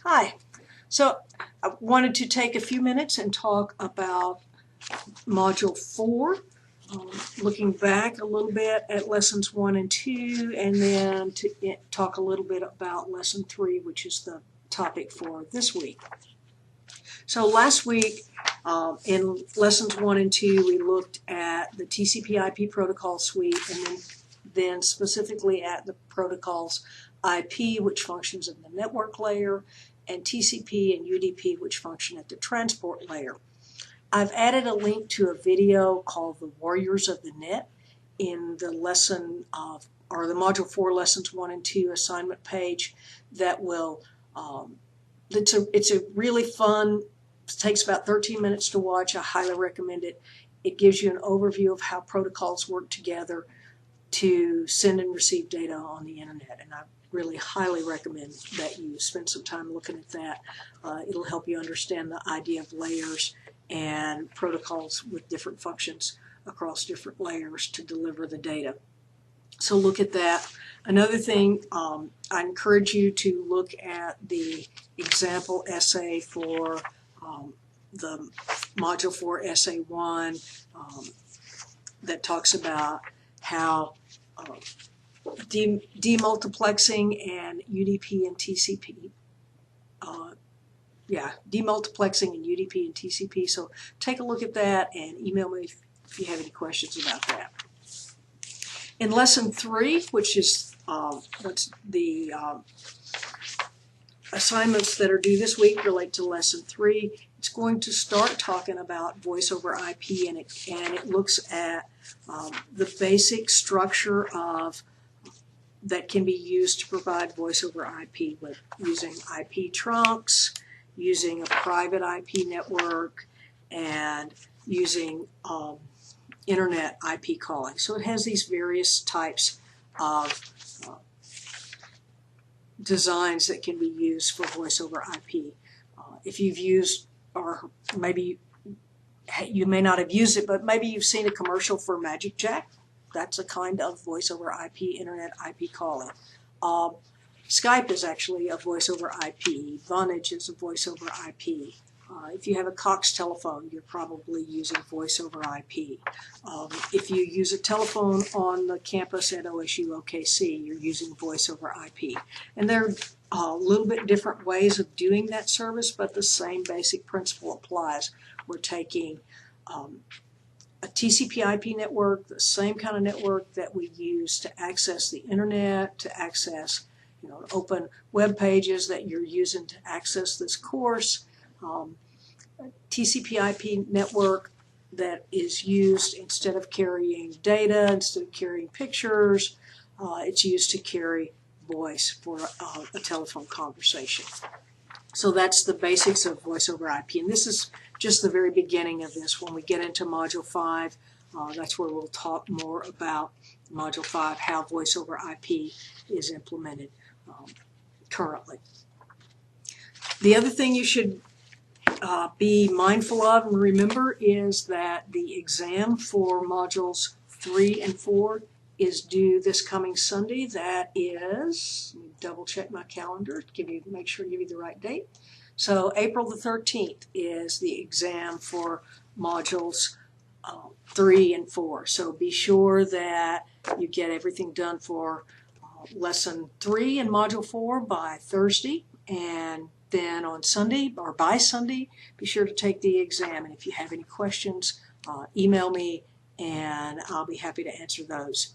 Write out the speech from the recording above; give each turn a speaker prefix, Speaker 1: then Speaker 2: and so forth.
Speaker 1: Hi. So I wanted to take a few minutes and talk about Module 4, looking back a little bit at Lessons 1 and 2, and then to talk a little bit about Lesson 3, which is the topic for this week. So last week, in Lessons 1 and 2, we looked at the TCP/IP protocol suite, and then specifically at the protocols IP, which functions in the network layer, and TCP and UDP, which function at the transport layer. I've added a link to a video called The Warriors of the Net in the lesson of, or the Module 4 Lessons 1 and 2 assignment page that will, it's a really fun, it takes about 13 minutes to watch. I highly recommend it. It gives you an overview of how protocols work together to send and receive data on the internet, and I really highly recommend that you spend some time looking at that. It'll help you understand the idea of layers and protocols with different functions across different layers to deliver the data. So look at that. Another thing, I encourage you to look at the example essay for the Module 4 Essay 1 that talks about how demultiplexing and UDP and TCP, demultiplexing and UDP and TCP. So take a look at that and email me if you have any questions about that. In Lesson 3, which is what's the assignments that are due this week relate to Lesson 3. It's going to start talking about voice over IP, and it looks at the basic structure of that can be used to provide voice over IP, with using IP trunks, using a private IP network, and using internet IP calling. So it has these various types of designs that can be used for voice over IP. If you've used, or maybe you may not have used it, but maybe you've seen a commercial for magicJack. That's a kind of voice over IP, internet IP calling. Skype is actually a voice over IP. Vonage is a voice over IP. If you have a Cox telephone, you're probably using voice over IP. If you use a telephone on the campus at OSU OKC, you're using voice over IP. And there are a little bit different ways of doing that service, but the same basic principle applies. We're taking a TCP/IP network, the same kind of network that we use to access the internet, to access, open web pages that you're using to access this course. TCP/IP network that is used instead of carrying data, instead of carrying pictures, it's used to carry voice for a telephone conversation. So that's the basics of voice over IP, and this is just the very beginning of this. When we get into Module 5, that's where we'll talk more about Module 5, how voice over IP is implemented currently. The other thing you should be mindful of and remember is that the exam for Modules 3 and 4 is due this coming Sunday. That is, let me double check my calendar, make sure to give you the right date. So April the 13th is the exam for Modules 3 and 4. So be sure that you get everything done for Lesson 3 and Module 4 by Thursday, and then on Sunday, or by Sunday, be sure to take the exam. And if you have any questions, email me and I'll be happy to answer those.